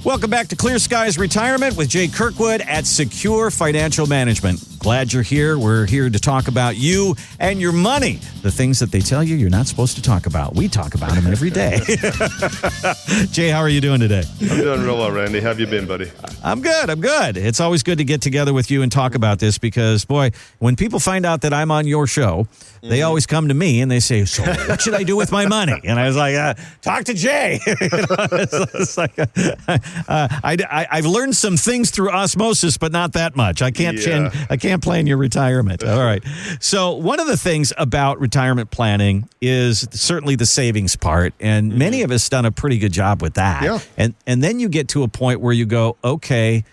Welcome back to Clear Skies Retirement with Jay Kirkwood at Secure Financial Management. Glad you're here. We're here to talk about you and your money. The things that they tell you you're not supposed to talk about. We talk about them every day. Jay, how are you doing today? I'm doing real well, Randy. How have you been, buddy? I'm good. It's always good to get together with you and talk about this because, boy, when people find out that I'm on your show, they always come to me and they say, so what should I do with my money? And I was like, talk to Jay. It's like, I've learned some things through osmosis, but not that much. I can't plan your retirement. All right. So one of the things about retirement planning is certainly the savings part, and many of us done a pretty good job with that. Yeah. And then you get to a point where you go, okay,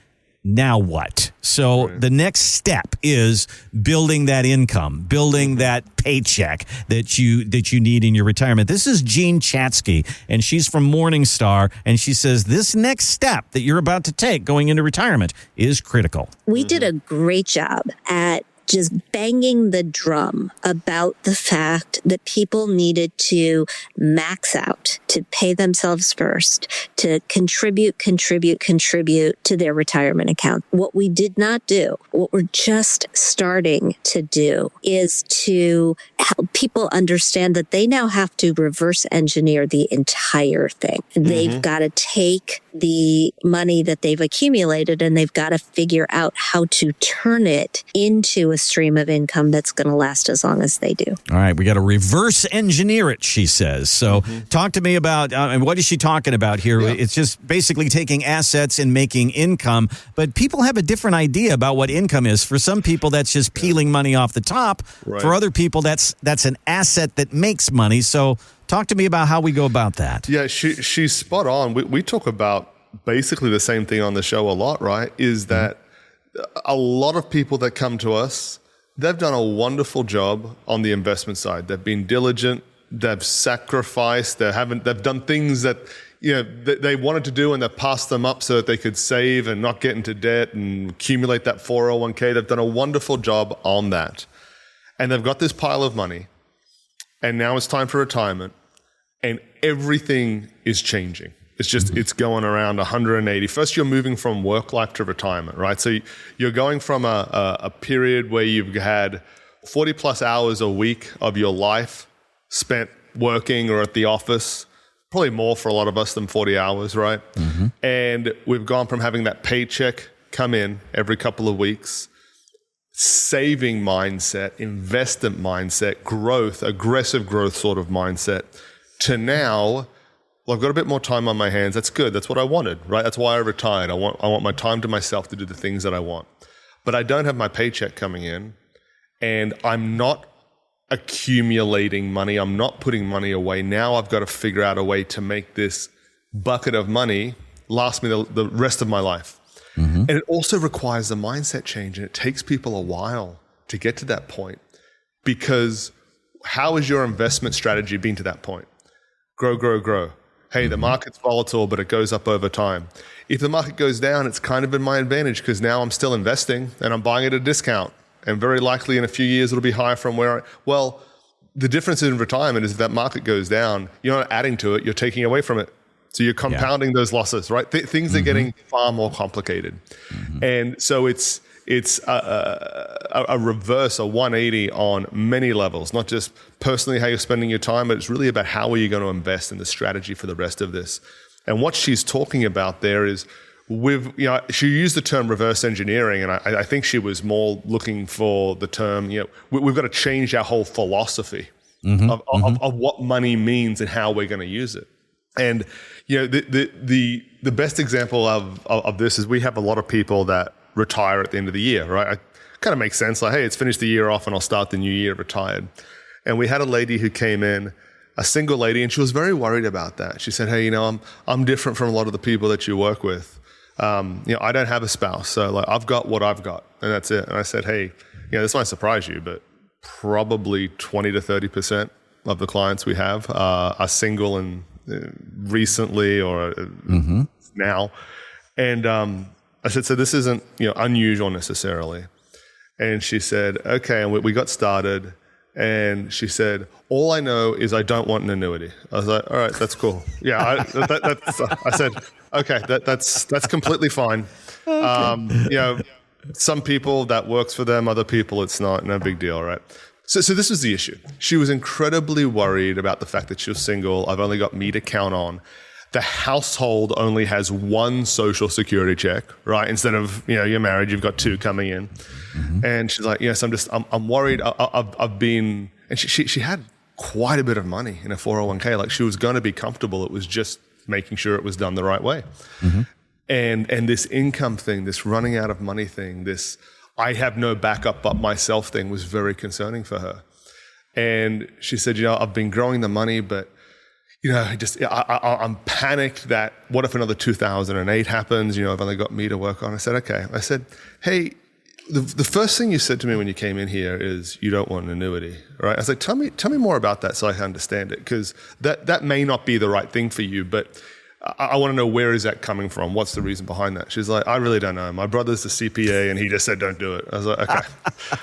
now what? So the next step is building that income, building that paycheck that you need in your retirement. This is Jean Chatsky, and she's from Morningstar, and she says this next step that you're about to take going into retirement is critical. We did a great job at just banging the drum about the fact that people needed to max out, to pay themselves first, to contribute to their retirement account. What we did not do, what we're just starting to do, is to help people understand that they now have to reverse engineer the entire thing. They've got to take the money that they've accumulated and they've got to figure out how to turn it into a stream of income that's going to last as long as they do. All right. We got to reverse engineer it, she says. So talk to me about, what is she talking about here? Yeah. It's just basically taking assets and making income, but people have a different idea about what income is. For some people, that's just peeling money off the top. Right. For other people, that's an asset that makes money. So talk to me about how we go about that. Yeah, she's spot on. We talk about basically the same thing on the show a lot, right? Is that a lot of people that come to us, they've done a wonderful job on the investment side. They've been diligent. They've sacrificed. They've done things that they wanted to do, and they've passed them up so that they could save and not get into debt and accumulate that 401k. They've done a wonderful job on that, and they've got this pile of money, and now it's time for retirement, and everything is changing. It's just, it's going around 180. First, you're moving from work life to retirement, right? So you're going from a period where you've had 40 plus hours a week of your life spent working or at the office, probably more for a lot of us than 40 hours, right? And we've gone from having that paycheck come in every couple of weeks, saving mindset, investment mindset, growth, aggressive growth sort of mindset, to now, well, I've got a bit more time on my hands. That's good. That's what I wanted, right? That's why I retired. I want my time to myself to do the things that I want. But I don't have my paycheck coming in, and I'm not accumulating money. I'm not putting money away. Now I've got to figure out a way to make this bucket of money last me the rest of my life. And it also requires a mindset change, and it takes people a while to get to that point, because how has your investment strategy been to that point? Grow. Hey, the market's volatile, but it goes up over time. If the market goes down, it's kind of in my advantage because now I'm still investing and I'm buying at a discount. And very likely in a few years, it'll be higher from where the difference in retirement is if that market goes down, you're not adding to it, you're taking away from it. So you're compounding those losses, right? Things are getting far more complicated. And so it's a reverse, a 180 on many levels, not just personally how you're spending your time, but it's really about how are you going to invest in the strategy for the rest of this. And what she's talking about there is she used the term reverse engineering, and I think she was more looking for the term, we've got to change our whole philosophy of what money means and how we're going to use it. And the best example of this is we have a lot of people that retire at the end of the year, right? It kind of makes sense. Like, hey, it's finished the year off and I'll start the new year retired. And we had a lady who came in, a single lady, and she was very worried about that. She said, hey, I'm different from a lot of the people that you work with. I don't have a spouse, so I've got what I've got, and that's it. And I said, hey, this might surprise you, but probably 20 to 30% of the clients we have are single and recently or now. And I said, so this isn't unusual necessarily. And she said, okay. And we got started, And she said, all I know is I don't want an annuity. I was like, all right, that's cool. Yeah, I said, okay, that's completely fine. Some people that works for them, other people it's not, no big deal, right? So this was the issue. She was incredibly worried about the fact that she was single. I've only got me to count on. The household only has one social security check, right? Instead of, you're married, you've got two coming in. Mm-hmm. And she's like, yes, I'm worried. I've been, and she had quite a bit of money in a 401k. Like she was going to be comfortable. It was just making sure it was done the right way. Mm-hmm. And this income thing, this running out of money thing, this I have no backup but myself thing was very concerning for her. And she said, I've been growing the money, but I'm panicked that what if another 2008 happens? I've only got me to work on. I said, okay. I said, hey, the first thing you said to me when you came in here is you don't want an annuity, right? I was like, tell me more about that so I can understand it, because that may not be the right thing for you, but I want to know, where is that coming from? What's the reason behind that? She's like, I really don't know. My brother's the CPA and he just said, don't do it. I was like, okay.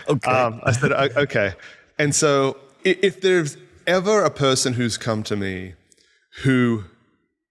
Okay. I said, okay. And so if there's ever a person who's come to me who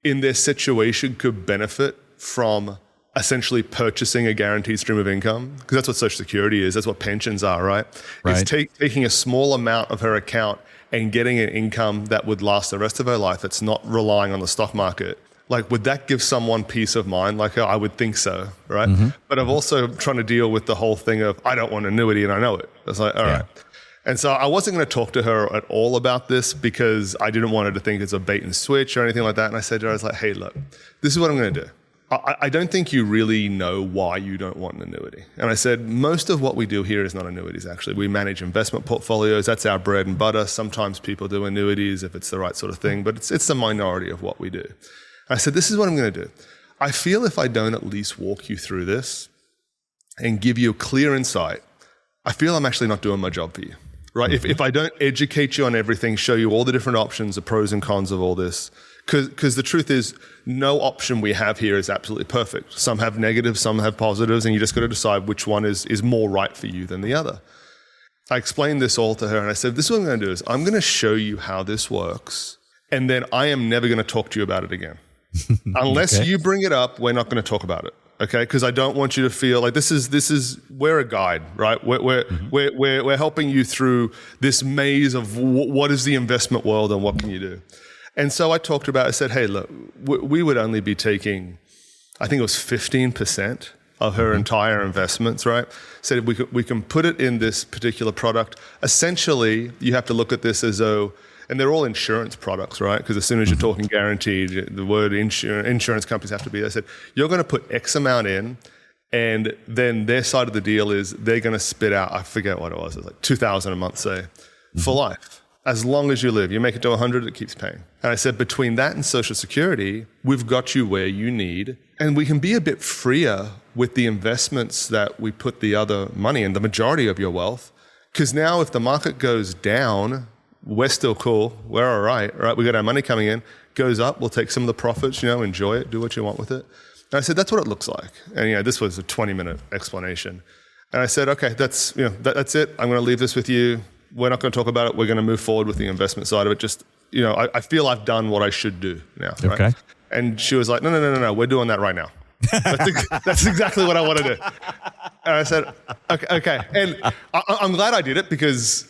in their situation could benefit from essentially purchasing a guaranteed stream of income, because that's what Social Security is, that's what pensions are, right? It's taking a small amount of her account and getting an income that would last the rest of her life. It's not relying on the stock market. Like, would that give someone peace of mind? Like, I would think so, right? Mm-hmm. But I'm also trying to deal with the whole thing of, I don't want an annuity and I know it. It's like, all right. And so I wasn't going to talk to her at all about this because I didn't want her to think it's a bait and switch or anything like that. And I said to her, I was like, hey, look, this is what I'm going to do. I don't think you really know why you don't want an annuity. And I said, most of what we do here is not annuities, actually. We manage investment portfolios. That's our bread and butter. Sometimes people do annuities if it's the right sort of thing, but it's the minority of what we do. I said, this is what I'm going to do. I feel if I don't at least walk you through this and give you a clear insight, I feel I'm actually not doing my job for you. Right? Mm-hmm. If I don't educate you on everything, show you all the different options, the pros and cons of all this, because the truth is no option we have here is absolutely perfect. Some have negatives, some have positives, and you just got to decide which one is more right for you than the other. I explained this all to her and I said, this is what I'm going to do is I'm going to show you how this works, and then I am never going to talk to you about it again. Unless you bring it up, we're not going to talk about it. Okay, because I don't want you to feel like this is we're a guide, right? We're helping you through this maze of what is the investment world and what can you do. And so I talked about. I said, hey, look, we would only be taking, I think it was 15% of her entire investments, right? Said we can put it in this particular product. Essentially, you have to look at this as though. And they're all insurance products, right? Because as soon as you're talking guaranteed, the word insurance companies have to be. I said, you're going to put X amount in, and then their side of the deal is they're going to spit out, I forget what it was like $2,000 a month, say, for life. As long as you live. You make it to 100, it keeps paying. And I said, between that and Social Security, we've got you where you need. And we can be a bit freer with the investments that we put the other money in, the majority of your wealth. Because now if the market goes down, we're still cool. We're all right. We got our money coming in. Goes up. We'll take some of the profits, enjoy it, do what you want with it. And I said, that's what it looks like. And, this was a 20-minute explanation. And I said, okay, that's it. I'm going to leave this with you. We're not going to talk about it. We're going to move forward with the investment side of it. Just, I feel I've done what I should do now. Okay. Right? And she was like, no. We're doing that right now. That's exactly what I want to do. And I said, okay. And I'm glad I did it because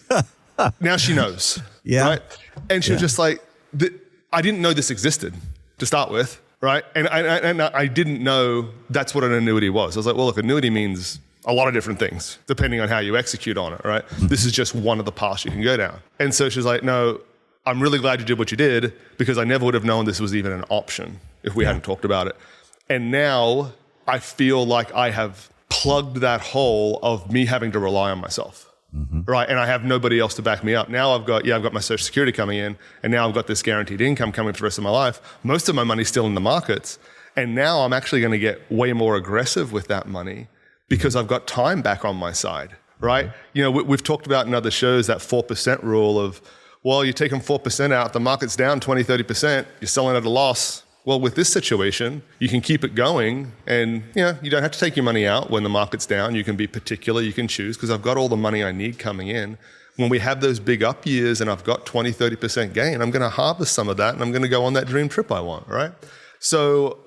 now she knows. Yeah. Right? And she was just like, I didn't know this existed to start with. Right. And I didn't know that's what an annuity was. I was like, well, look, annuity means a lot of different things depending on how you execute on it. Right. This is just one of the paths you can go down. And so she's like, no, I'm really glad you did what you did because I never would have known this was even an option if we hadn't talked about it. And now I feel like I have plugged that hole of me having to rely on myself. Mm-hmm. Right. And I have nobody else to back me up. Now I've got my Social Security coming in, and now I've got this guaranteed income coming for the rest of my life. Most of my money's still in the markets. And now I'm actually going to get way more aggressive with that money because I've got time back on my side. Right. We've talked about in other shows that 4% rule of, well, you're taking 4% out, the market's down 20, 30%, you're selling at a loss. Well, with this situation, you can keep it going and, you don't have to take your money out when the market's down. You can be particular, you can choose because I've got all the money I need coming in. when we have those big up years and I've got 20, 30% gain, I'm going to harvest some of that and I'm going to go on that dream trip I want, right? So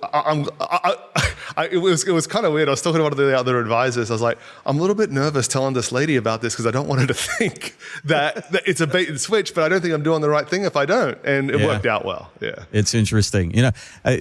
it was kind of weird. I was talking to one of the other advisors. I was like, I'm a little bit nervous telling this lady about this because I don't want her to think that it's a bait and switch, but I don't think I'm doing the right thing if I don't. And it worked out well. Yeah. It's interesting. You know,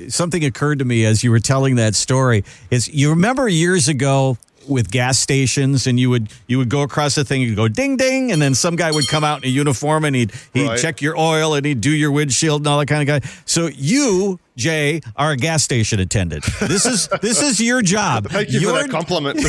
something occurred to me as you were telling that story is you remember years ago with gas stations and you would go across the thing, you'd go ding, ding. And then some guy would come out in a uniform and he'd check your oil and he'd do your windshield and all that kind of guy. So you, Jay, are a gas station attendant. This is your job. Thank you for that compliment.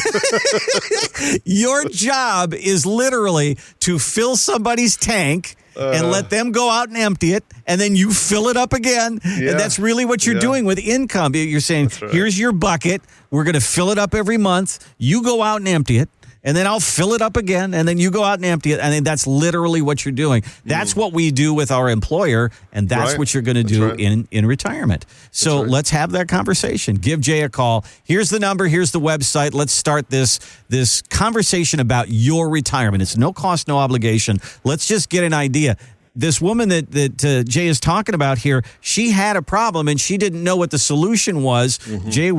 Your job is literally to fill somebody's tank and let them go out and empty it, and then you fill it up again. Yeah. And that's really what you're doing with income. You're saying, here's your bucket. We're going to fill it up every month. You go out and empty it, and then I'll fill it up again, and then you go out and empty it. And then that's literally what you're doing. That's what we do with our employer, and that's what you're going to do in retirement. So let's have that conversation. Give Jay a call. Here's the number. Here's the website. Let's start this conversation about your retirement. It's no cost, no obligation. Let's just get an idea. This woman that Jay is talking about here, she had a problem and she didn't know what the solution was. Jay,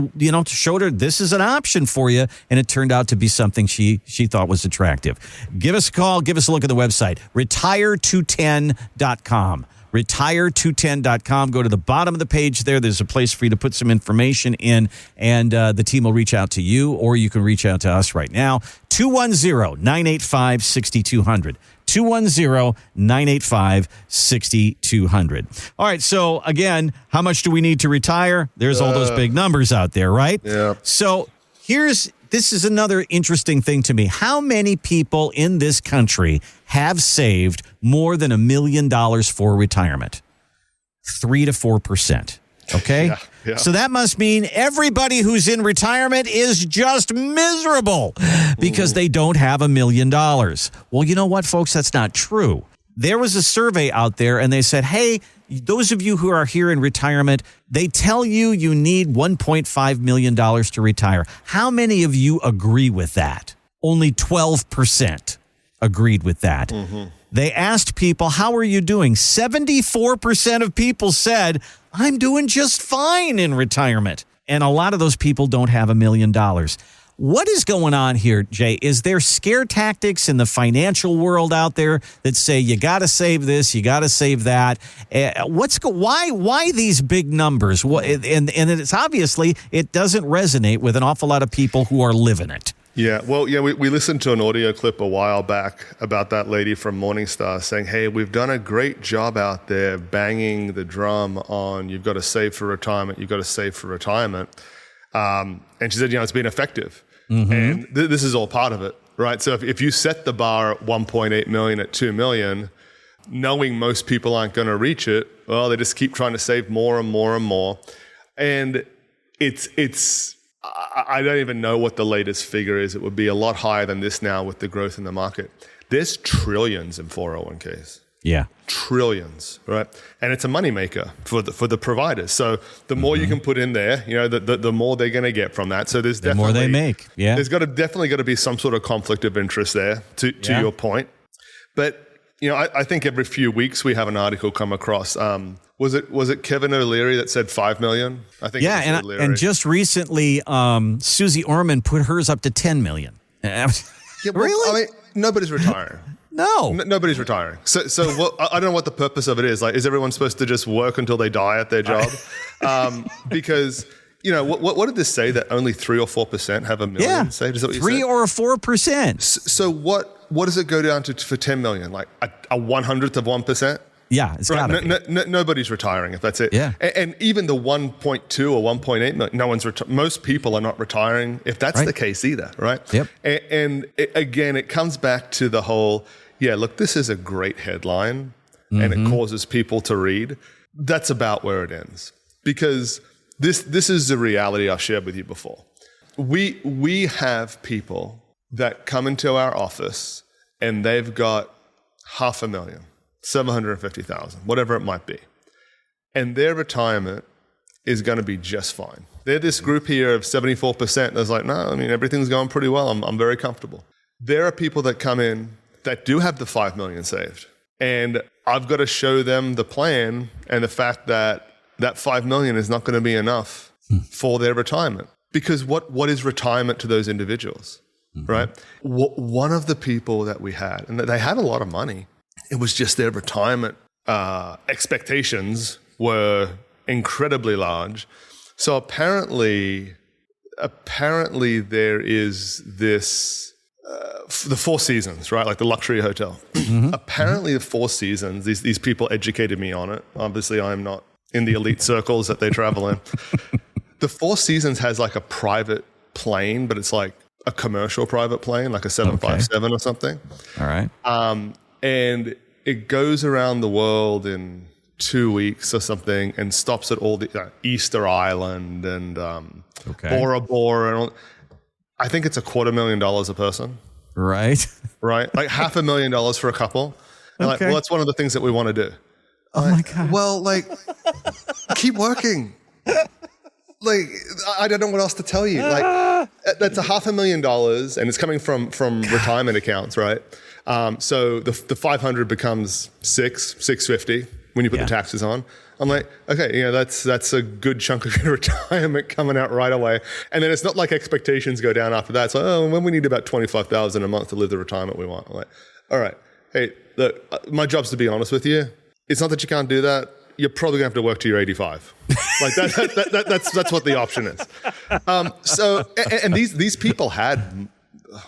showed her this is an option for you, and it turned out to be something she thought was attractive. Give us a call. Give us a look at the website, retire210.com. retire210.com. Go to the bottom of the page there. There's a place for you to put some information in, and the team will reach out to you, or you can reach out to us right now. 210-985-6200. 210-985-6200. All right, so again, how much do we need to retire? There's all those big numbers out there, right? Yeah. So this is another interesting thing to me. How many people in this country have saved more than $1 million for retirement? 3 to 4%. Okay? Yeah. So that must mean everybody who's in retirement is just miserable because they don't have $1 million. Well, you know what, folks? That's not true. There was a survey out there, and they said, hey, those of you who are here in retirement, they tell you need $1.5 million to retire. How many of you agree with that? Only 12% agreed with that. They asked people, how are you doing? 74% of people said, I'm doing just fine in retirement. And a lot of those people don't have $1 million. What is going on here, Jay? Is there scare tactics in the financial world out there that say you got to save this, you got to save that? Why these big numbers? And it's obviously it doesn't resonate with an awful lot of people who are living it. Yeah, well, we listened to an audio clip a while back about that lady from Morningstar saying, hey, we've done a great job out there banging the drum on you've got to save for retirement, you've got to save for retirement. And she said, it's been effective. And this is all part of it, right? So if you set the bar at 1.8 million at 2 million, knowing most people aren't going to reach it, well, they just keep trying to save more and more and more. And I don't even know what the latest figure is. It would be a lot higher than this now with the growth in the market. There's trillions in 401ks. Yeah. Trillions, right? And it's a moneymaker for the providers. So the more you can put in there, the more they're going to get from that. So there's definitely... The more they make, yeah. There's definitely got to be some sort of conflict of interest there, to your point. But, I think every few weeks we have an article come across. Was it Kevin O'Leary that said 5 million? I think. Yeah, and just recently, Susie Orman put hers up to 10 million. Really? I mean, nobody's retiring. No, nobody's retiring. So I don't know what the purpose of it is. Like, is everyone supposed to just work until they die at their job? Because what did this say? That only 3 or 4% have $1 million saved? Is that what you said? 3 or 4%. So what does it go down to for 10 million? Like a 100th of 1%? Yeah, it's got to be. Nobody's retiring if that's it. Yeah. And even the 1.2 or 1.8 million, most people are not retiring if that's the case either, right? Yep. And again, it comes back to the whole, look, this is a great headline and it causes people to read. That's about where it ends. Because this is the reality I shared with you before. We have people that come into our office and they've got $500,000. 750,000, whatever it might be. And their retirement is going to be just fine. They're this group here of 74% that's like, no, everything's going pretty well. I'm very comfortable. There are people that come in that do have the 5 million saved. And I've got to show them the plan and the fact that that 5 million is not going to be enough for their retirement. Because what is retirement to those individuals, right? One of the people that we had, and they had a lot of money, it was just their retirement expectations were incredibly large. So apparently there is this, the Four Seasons, right? Like the luxury hotel. Apparently the Four Seasons, these people educated me on it. Obviously I'm not in the elite circles that they travel in. The Four Seasons has like a private plane, but it's like a commercial private plane, like a 757 or something. All right. And it goes around the world in 2 weeks or something and stops at all the Easter Island and Bora Bora. And all. I think it's $250,000 a person. Right. Right? Like $500,000 for a couple. And like, well, that's one of the things that we want to do. Oh my God. Well, like, keep working. Like, I don't know what else to tell you. Like, that's $500,000 and it's coming from retirement accounts, right? So the 500 becomes 650 when you put the taxes on. I'm like, okay, that's a good chunk of your retirement coming out right away. And then it's not like expectations go down after that. So, when we need about $25,000 a month to live the retirement we want. I'm like, all right, hey, look, my job's to be honest with you. It's not that you can't do that. You're probably gonna have to work till you're 85. Like that's what the option is. So these people had,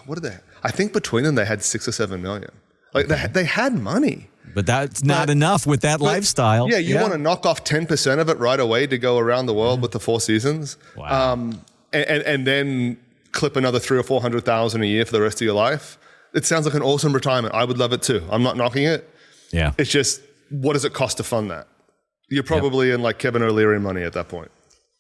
what did they? I think between them they had 6 or 7 million. Like they had money. But that's not enough with that lifestyle. Yeah, you want to knock off 10% of it right away to go around the world with the Four Seasons. Wow. And then clip another 300,000 or 400,000 a year for the rest of your life. It sounds like an awesome retirement. I would love it too. I'm not knocking it. Yeah. It's just, what does it cost to fund that? You're probably in like Kevin O'Leary money at that point.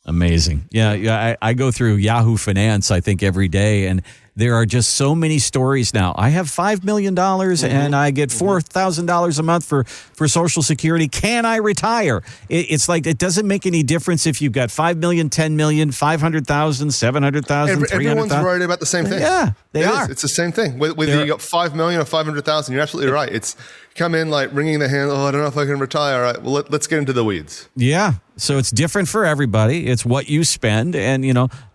Amazing. Yeah. I go through Yahoo Finance, I think, every day, and there are just so many stories now. I have $5 million and I get $4,000 a month for Social Security. Can I retire? It's like, it doesn't make any difference if you've got 5 million, 10 million, 500,000, 700,000, 300,000. Everyone's worried about the same thing. Yeah, they are. It's the same thing. Whether you got 5 million or 500,000, you're absolutely right. It's come in like wringing the hand. Oh, I don't know if I can retire. All right, well, let's get into the weeds. Yeah. So it's different for everybody. It's what you spend. And,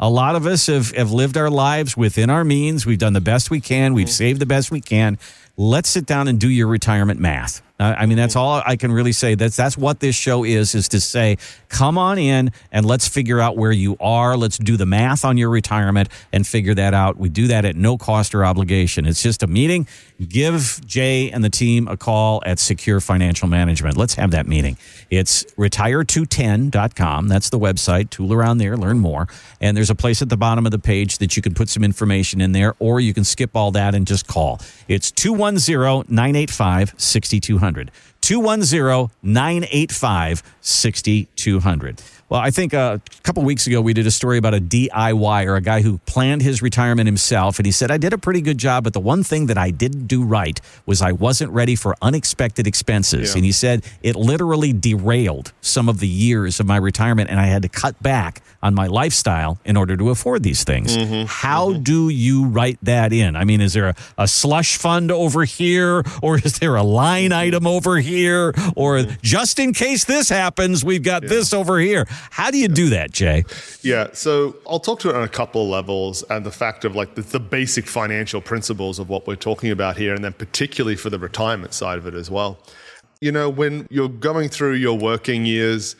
a lot of us have lived our lives within our means. We've done the best we can. We've saved the best we can. Let's sit down and do your retirement math. I mean, that's all I can really say. That's what this show is to say, come on in and let's figure out where you are. Let's do the math on your retirement and figure that out. We do that at no cost or obligation. It's just a meeting. Give Jay and the team a call at Secure Financial Management. Let's have that meeting. It's retire210.com. That's the website. Tool around there, learn more. And there's a place at the bottom of the page that you can put some information in there, or you can skip all that and just call. It's 210-985-6200. 210-985-6200. Well, I think a couple weeks ago we did a story about a DIYer, a guy who planned his retirement himself, and he said, I did a pretty good job, but the one thing that I didn't do right was I wasn't ready for unexpected expenses. Yeah. And he said it literally derailed some of the years of my retirement, and I had to cut back on my lifestyle in order to afford these things. How do you write that in? I mean, is there a slush fund over here, or is there a line item over here, or just in case this happens, we've got this over here? How do you do that, Jay? Yeah, so I'll talk to it on a couple of levels, and the fact of like the basic financial principles of what we're talking about here, and then particularly for the retirement side of it as well. When you're going through your working years,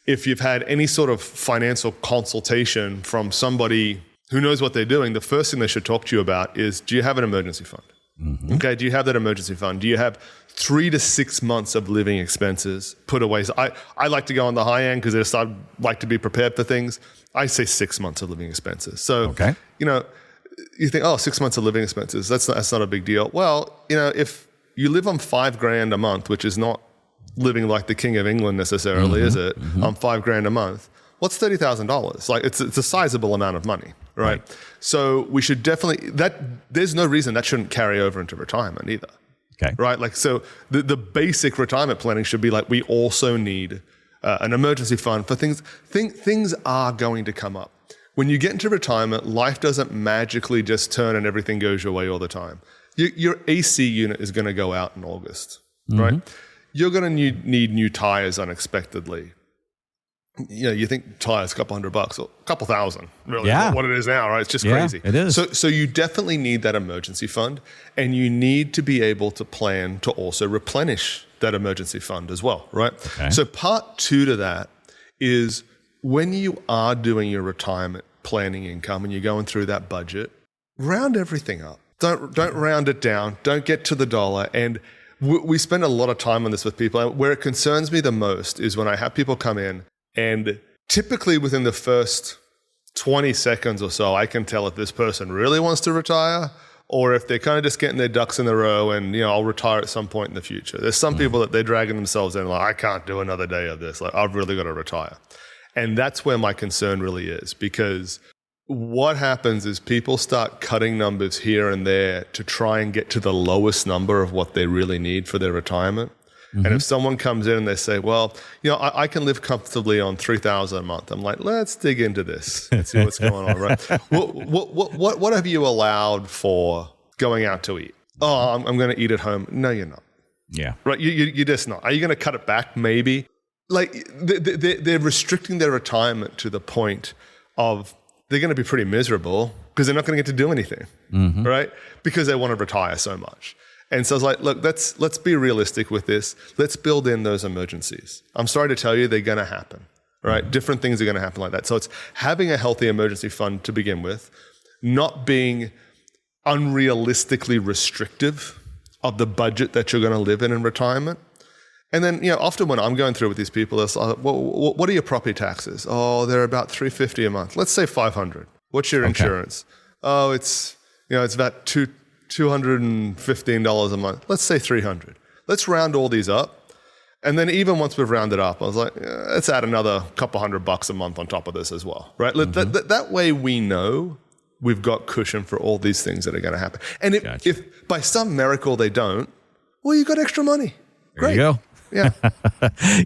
if you've had any sort of financial consultation from somebody who knows what they're doing, the first thing they should talk to you about is, do you have an emergency fund? Okay, do you have that emergency fund? Do you have 3 to 6 months of living expenses put away? So I like to go on the high end because I like to be prepared for things. I say 6 months of living expenses. So, you think, 6 months of living expenses, that's not a big deal. Well, if you live on $5,000 a month, which is not living like the King of England necessarily, is it? On $5,000 a month, what's $30,000? Like it's a sizable amount of money, right? So we should definitely, there's no reason that shouldn't carry over into retirement either. Okay. Right? Like, so the basic retirement planning should be like, we also need an emergency fund for things. Things are going to come up. When you get into retirement, life doesn't magically just turn and everything goes your way all the time. Your AC unit is going to go out in August, right? You're going to need new tires unexpectedly. You think tires a couple $100 or a couple thousand, really, what it is now, right? It's just crazy. It is. So you definitely need that emergency fund, and you need to be able to plan to also replenish that emergency fund as well, right? Okay. So part 2 to that is when you are doing your retirement planning income and you're going through that budget, round everything up. Don't round it down. Don't get to the dollar. And we spend a lot of time on this with people. Where it concerns me the most is when I have people come in, and typically within the first 20 seconds or so, I can tell if this person really wants to retire or if they're kind of just getting their ducks in a row and, I'll retire at some point in the future. There's some people that they're dragging themselves in like, I can't do another day of this. Like, I've really got to retire. And that's where my concern really is, because what happens is people start cutting numbers here and there to try and get to the lowest number of what they really need for their retirement. And if someone comes in and they say, well, I can live comfortably on $3,000 a month. I'm like, let's dig into this and see what's going on, right? What have you allowed for going out to eat? Oh, I'm going to eat at home. No, you're not. Yeah. Right? You're just not. Are you going to cut it back? Maybe. Like they're restricting their retirement to the point of they're going to be pretty miserable because they're not going to get to do anything, right? Because they want to retire so much. And so I was like, look, let's be realistic with this. Let's build in those emergencies. I'm sorry to tell you, they're going to happen, right? Different things are going to happen like that. So it's having a healthy emergency fund to begin with, not being unrealistically restrictive of the budget that you're going to live in retirement. And then, often when I'm going through with these people, it's like, well, what are your property taxes? Oh, they're about $350 a month. Let's say $500. What's your insurance? Oh, it's about $215 a month. Let's say $300. Let's round all these up. And then even once we've rounded up, I was like, let's add another couple $100 a month on top of this as well, right? That way we know we've got cushion for all these things that are going to happen. And if by some miracle they don't, well, you've got extra money. Great. There you go. Yeah.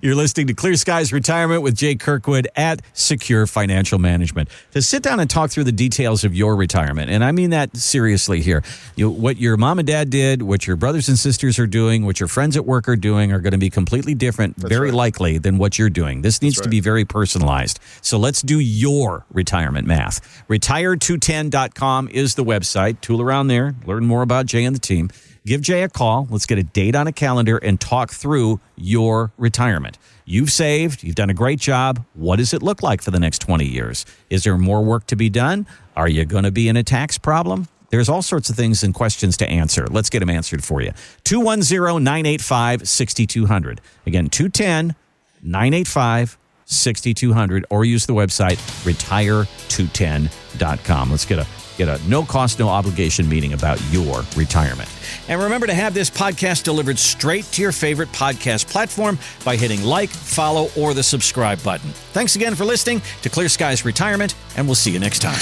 You're listening to Clear Skies Retirement with Jay Kirkwood at Secure Financial Management. To sit down and talk through the details of your retirement, and I mean that seriously here. What your mom and dad did, what your brothers and sisters are doing, what your friends at work are doing are going to be completely different, very likely, than what you're doing. This needs to be very personalized. So let's do your retirement math. Retire210.com is the website. Tool around there. Learn more about Jay and the team. Give Jay a call. Let's get a date on a calendar and talk through your retirement. You've saved. You've done a great job. What does it look like for the next 20 years? Is there more work to be done? Are you going to be in a tax problem? There's all sorts of things and questions to answer. Let's get them answered for you. 210-985-6200. Again, 210-985-6200, or use the website retire210.com. Let's get a no-cost, no-obligation meeting about your retirement. And remember to have this podcast delivered straight to your favorite podcast platform by hitting like, follow, or the subscribe button. Thanks again for listening to Clear Skies Retirement, and we'll see you next time.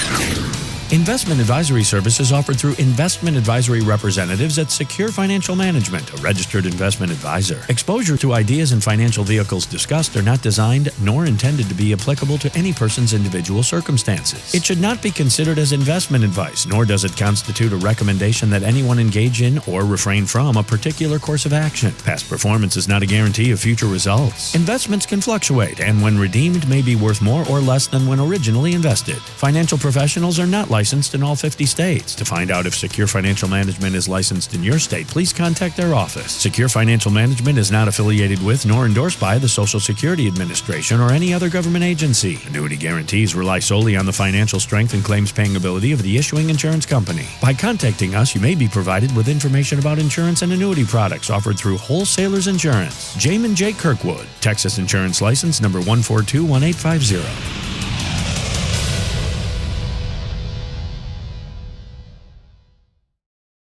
Investment advisory services offered through investment advisory representatives at Secure Financial Management, a registered investment advisor. Exposure to ideas and financial vehicles discussed are not designed nor intended to be applicable to any person's individual circumstances. It should not be considered as investment advice, nor does it constitute a recommendation that anyone engage in or refrain from a particular course of action. Past performance is not a guarantee of future results. Investments can fluctuate, and when redeemed may be worth more or less than when originally invested. Financial professionals are not licensed in all 50 states. To find out if Secure Financial Management is licensed in your state, please contact their office. Secure Financial Management is not affiliated with nor endorsed by the Social Security Administration or any other government agency. Annuity guarantees rely solely on the financial strength and claims-paying ability of the issuing insurance company. By contacting us, you may be provided with information about insurance and annuity products offered through Wholesalers Insurance. Jamin J. Kirkwood, Texas Insurance License number 1421850.